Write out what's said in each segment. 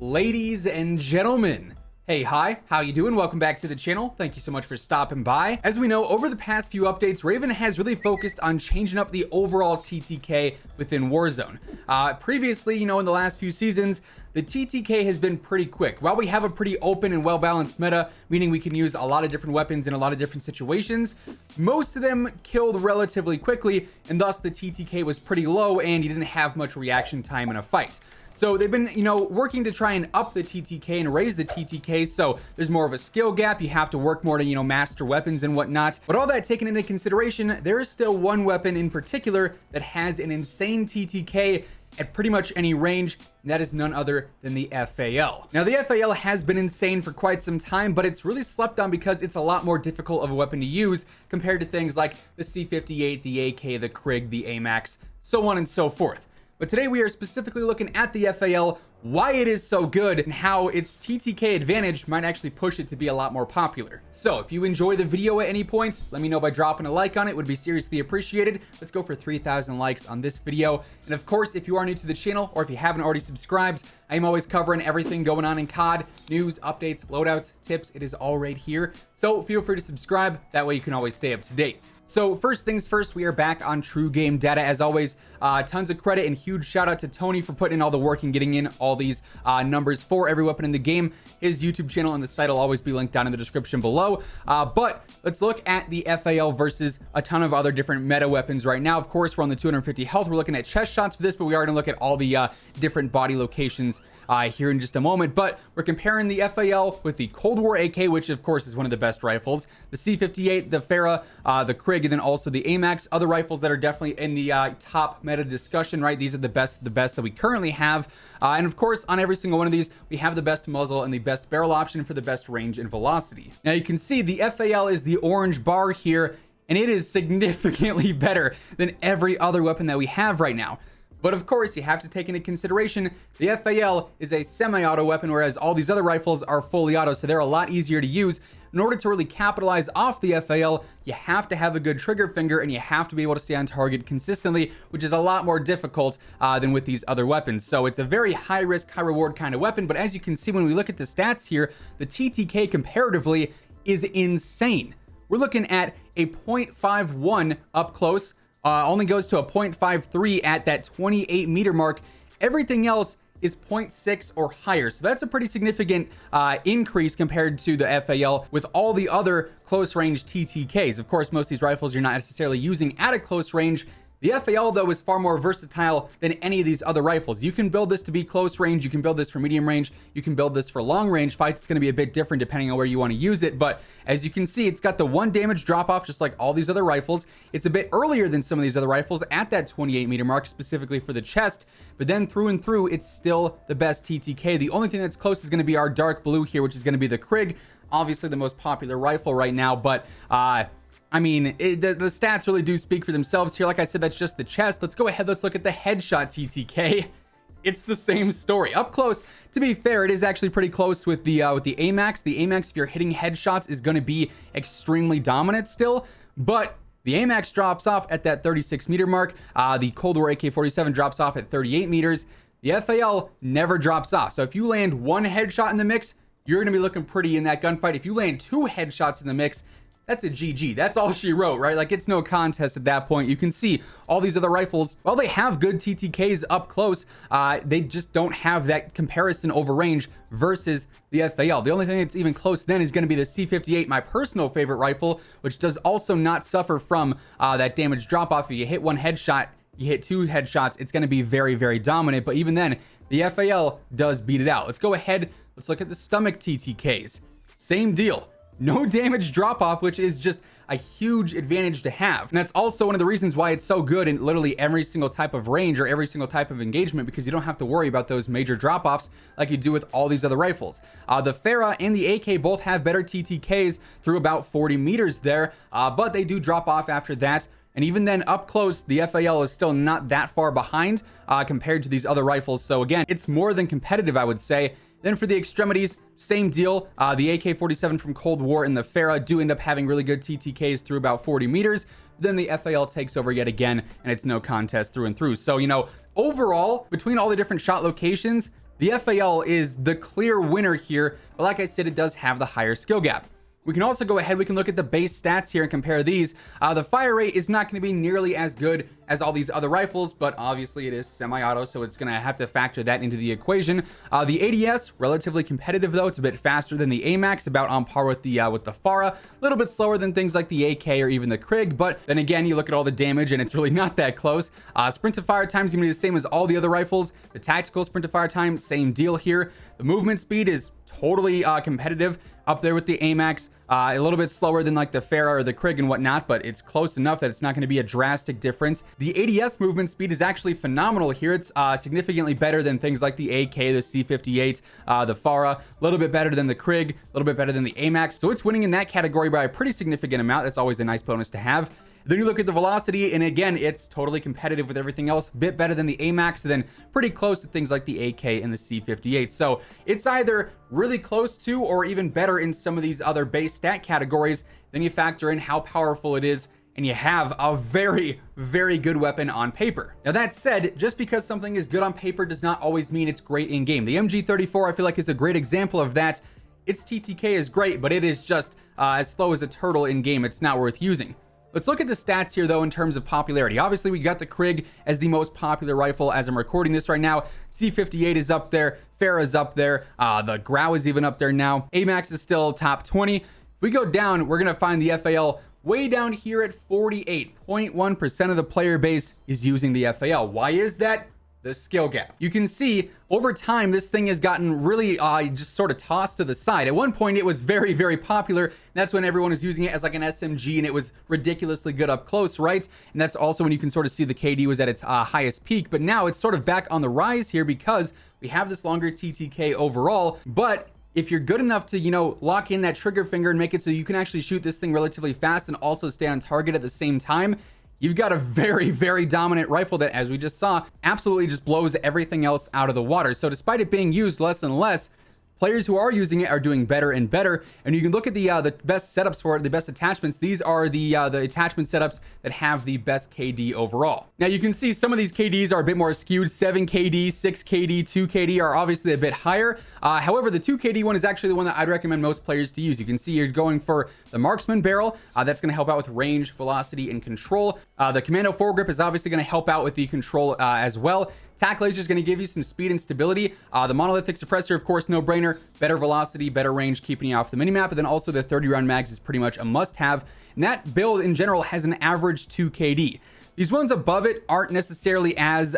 Ladies and gentlemen, hey, hi, how you doing? Welcome back to the channel. Thank you so much for stopping by. As we know, over the past few updates, Raven has really focused on changing up the overall TTK within Warzone. Previously, in the last few seasons, the TTK has been pretty quick. While we have a pretty open and well-balanced meta, meaning we can use a lot of different weapons in a lot of different situations, most of them killed relatively quickly, and thus the TTK was pretty low and you didn't have much reaction time in a fight. So they've been, working to try and up the TTK and raise the TTK, so there's more of a skill gap. You have to work more to, master weapons and whatnot. But all that taken into consideration, there is still one weapon in particular that has an insane TTK at pretty much any range, and that is none other than the FAL. Now, the FAL has been insane for quite some time, but it's really slept on because it's a lot more difficult of a weapon to use compared to things like the C58, the AK, the Krig, the AMAX, so on and so forth. But today we are specifically looking at the FAL, why it is so good, and how its TTK advantage might actually push it to be a lot more popular. So if you enjoy the video at any point, let me know by dropping a like on it. Would be seriously appreciated. Let's go for 3,000 likes on this video. And of course, if you are new to the channel or if you haven't already subscribed, I am always covering everything going on in COD, news, updates, loadouts, tips. It is all right here. So feel free to subscribe. That way you can always stay up to date. So first things first, we are back on True Game Data. As always, tons of credit and huge shout out to Tony for putting in all the work and getting in all these numbers for every weapon in the game. His YouTube channel and the site will always be linked down in the description below. But let's look at the FAL versus a ton of other different meta weapons right now. Of course, we're on the 250 health. We're looking at chest shots for this, but we are going to look at all the different body locations here in just a moment. But we're comparing the FAL with the Cold War AK, which of course is one of the best rifles, the C58, the FARA, the Krig, and then also the AMAX, other rifles that are definitely in the top meta discussion, right? These are the best that we currently have. And of course, on every single one of these, we have the best muzzle and the best barrel option for the best range and velocity. Now you can see the FAL is the orange bar here, and it is significantly better than every other weapon that we have right now. But of course, you have to take into consideration the FAL is a semi-auto weapon, whereas all these other rifles are fully auto, so they're a lot easier to use. In order to really capitalize off the FAL, you have to have a good trigger finger and you have to be able to stay on target consistently, which is a lot more difficult than with these other weapons. So it's a very high risk, high reward kind of weapon. But as you can see, when we look at the stats here, the TTK comparatively is insane. We're looking at a 0.51 up close, only goes to a 0.53 at that 28 meter mark. Everything else is 0.6 or higher. So that's a pretty significant increase compared to the FAL with all the other close range TTKs. Of course, most of these rifles you're not necessarily using at a close range. The FAL, though, is far more versatile than any of these other rifles. You can build this to be close range. You can build this for medium range. You can build this for long range fights. It's going to be a bit different depending on where you want to use it. But as you can see, it's got the 1 damage drop off, just like all these other rifles. It's a bit earlier than some of these other rifles at that 28 meter mark, specifically for the chest. But then through and through, it's still the best TTK. The only thing that's close is going to be our dark blue here, which is going to be the Krig. Obviously the most popular rifle right now, but I mean, the stats really do speak for themselves here. Like I said, that's just the chest. Let's go ahead. Let's look at the headshot TTK. It's the same story. Up close, to be fair, it is actually pretty close with the AMAX. The AMAX, if you're hitting headshots, is going to be extremely dominant still. But the AMAX drops off at that 36 meter mark. The Cold War AK-47 drops off at 38 meters. The FAL never drops off. So if you land 1 headshot in the mix, you're going to be looking pretty in that gunfight. If you land 2 headshots in the mix, that's a GG. That's all she wrote, right? Like, it's no contest at that point. You can see all these other rifles, while they have good TTKs up close, they just don't have that comparison over range versus the FAL. The only thing that's even close then is going to be the C58, my personal favorite rifle, which does also not suffer from that damage drop off. If you hit 1 headshot, you hit 2 headshots, it's going to be very, very dominant. But even then, the FAL does beat it out. Let's go ahead. Let's look at the stomach TTKs. Same deal. No damage drop off, which is just a huge advantage to have. And that's also one of the reasons why it's so good in literally every single type of range or every single type of engagement, because you don't have to worry about those major drop offs like you do with all these other rifles. The FARA and the AK both have better TTKs through about 40 meters there, but they do drop off after that. And even then, up close, the FAL is still not that far behind compared to these other rifles. So again, it's more than competitive, I would say. Then for the extremities, same deal. The AK-47 from Cold War and the FARA do end up having really good TTKs through about 40 meters. Then the FAL takes over yet again, and it's no contest through and through. So, overall, between all the different shot locations, the FAL is the clear winner here, but like I said, it does have the higher skill gap. We can also go ahead, we can look at the base stats here and compare these. The fire rate is not going to be nearly as good as all these other rifles, but obviously it is semi-auto, so it's going to have to factor that into the equation. The ADS, relatively competitive though. It's a bit faster than the AMAX, about on par with the FARA. A little bit slower than things like the AK or even the Krig, but then again, you look at all the damage and it's really not that close. Sprint to fire time is going to be the same as all the other rifles. The tactical sprint to fire time, same deal here. The movement speed is totally competitive, up there with the AMAX, a little bit slower than like the FARA or the Krig and whatnot, but it's close enough that it's not going to be a drastic difference. The ADS movement speed is actually phenomenal here. It's significantly better than things like the AK, the C58, the FARA, a little bit better than the Krig, a little bit better than the AMAX. So it's winning in that category by a pretty significant amount. That's always a nice bonus to have. Then you look at the velocity, and again, it's totally competitive with everything else, a bit better than the AMAX, then pretty close to things like the AK and the C58. So it's either really close to or even better in some of these other base stat categories. Then you factor in how powerful it is, and you have a very, very good weapon on paper. Now that said, just because something is good on paper does not always mean it's great in game. The MG34 I feel like is a great example of that. Its TTK is great, but it is just as slow as a turtle in game. It's not worth using. Let's look at the stats here though in terms of popularity. Obviously we got the Krig as the most popular rifle as I'm recording this right now. C58 is up there, FARA is up there, the Grau is even up there now. AMAX is still top 20. If we go down, we're gonna find the FAL way down here at 48.1% of the player base is using the FAL. Why is that? The skill gap. You can see over time this thing has gotten really just sort of tossed to the side. At one point it was very, very popular. That's when everyone was using it as like an SMG and it was ridiculously good up close, right? And that's also when you can sort of see the KD was at its highest peak. But now it's sort of back on the rise here because we have this longer TTK overall. But if you're good enough to, you know, lock in that trigger finger and make it so you can actually shoot this thing relatively fast and also stay on target at the same time, you've got a very, very dominant rifle that, as we just saw, absolutely just blows everything else out of the water. So despite it being used less and less, players who are using it are doing better and better. And you can look at the best setups for it, the best attachments. These are the attachment setups that have the best KD overall. Now you can see some of these KDs are a bit more skewed. 7 KD, 6 KD, 2 KD are obviously a bit higher. However, the 2 KD one is actually the one that I'd recommend most players to use. You can see you're going for the marksman barrel. That's going to help out with range, velocity, and control. The commando foregrip is obviously going to help out with the control as well. Tac laser is going to give you some speed and stability. The monolithic suppressor, of course, no brainer. Better velocity, better range, keeping you off the minimap. And then also the 30 round mags is pretty much a must have. And that build in general has an average 2 KD. These ones above it aren't necessarily as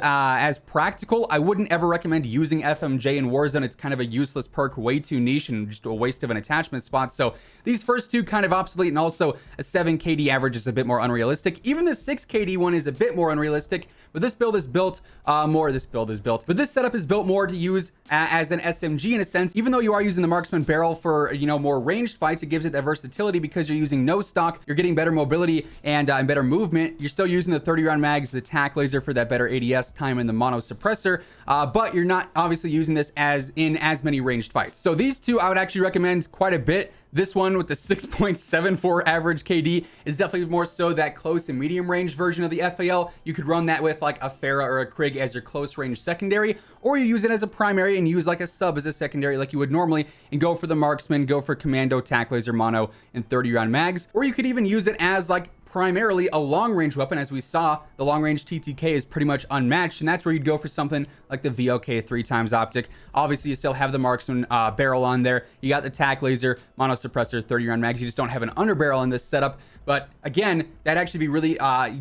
practical. I wouldn't ever recommend using FMJ in Warzone. It's kind of a useless perk, way too niche and just a waste of an attachment spot. So these first two kind of obsolete, and also a 7 KD average is a bit more unrealistic. Even the 6 KD one is a bit more unrealistic, but this build is built but this setup is built more to use as an SMG in a sense. Even though you are using the marksman barrel for, you know, more ranged fights, it gives it that versatility because you're using no stock, you're getting better mobility and better movement. You're still using the 30 round mags, the tac laser for that better ADS time, and the mono suppressor, but you're not obviously using this as many ranged fights. So these two I would actually recommend quite a bit. This one with the 6.74 average KD is definitely more so that close and medium range version of the FAL. You could run that with like a FARA or a Krig as your close range secondary, or you use it as a primary and use like a sub as a secondary like you would normally, and go for the marksman, go for commando, tac laser, mono, and 30 round mags. Or you could even use it as like primarily a long range weapon. As we saw, the long range TTK is pretty much unmatched, and that's where you'd go for something like the VOK 3x optic. Obviously you still have the marksman barrel on there, you got the tac laser, mono suppressor, 30 round mags. You just don't have an underbarrel in this setup, but again, that'd actually be really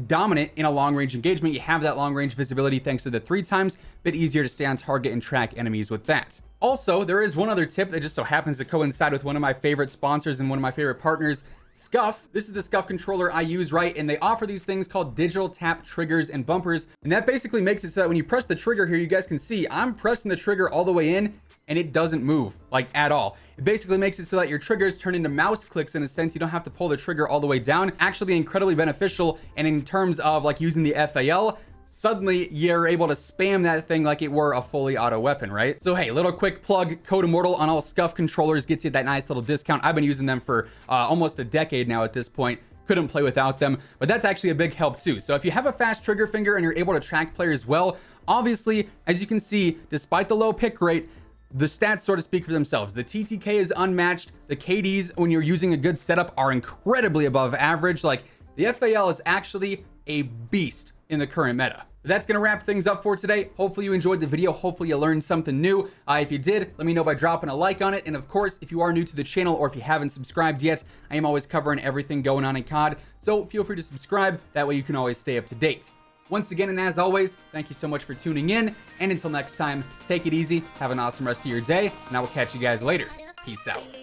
dominant in a long range engagement. You have that long range visibility thanks to the 3x, bit easier to stay on target and track enemies with that. Also, there is one other tip that just so happens to coincide with one of my favorite sponsors and one of my favorite partners, Scuff. This is the Scuff controller I use, right? And they offer these things called digital tap triggers and bumpers. And that basically makes it so that when you press the trigger here, you guys can see I'm pressing the trigger all the way in and it doesn't move like at all. It basically makes it so that your triggers turn into mouse clicks in a sense. You don't have to pull the trigger all the way down. Actually incredibly beneficial. And in terms of like using the FAL, suddenly you're able to spam that thing like it were a fully auto weapon, right? So hey, little quick plug, code Immortal on all Scuff controllers gets you that nice little discount. I've been using them for almost a decade now at this point. Couldn't play without them, but that's actually a big help too. So if you have a fast trigger finger and you're able to track players well, obviously, as you can see, despite the low pick rate, the stats sort of speak for themselves. The TTK is unmatched. The KDs, when you're using a good setup, are incredibly above average. Like, the FAL is actually a beast in the current meta. That's going to wrap things up for today. Hopefully you enjoyed the video. Hopefully you learned something new. If you did, let me know by dropping a like on it. And of course, if you are new to the channel or if you haven't subscribed yet, I am always covering everything going on in COD. So feel free to subscribe. That way you can always stay up to date. Once again, and as always, thank you so much for tuning in. And until next time, take it easy. Have an awesome rest of your day. And I will catch you guys later. Peace out.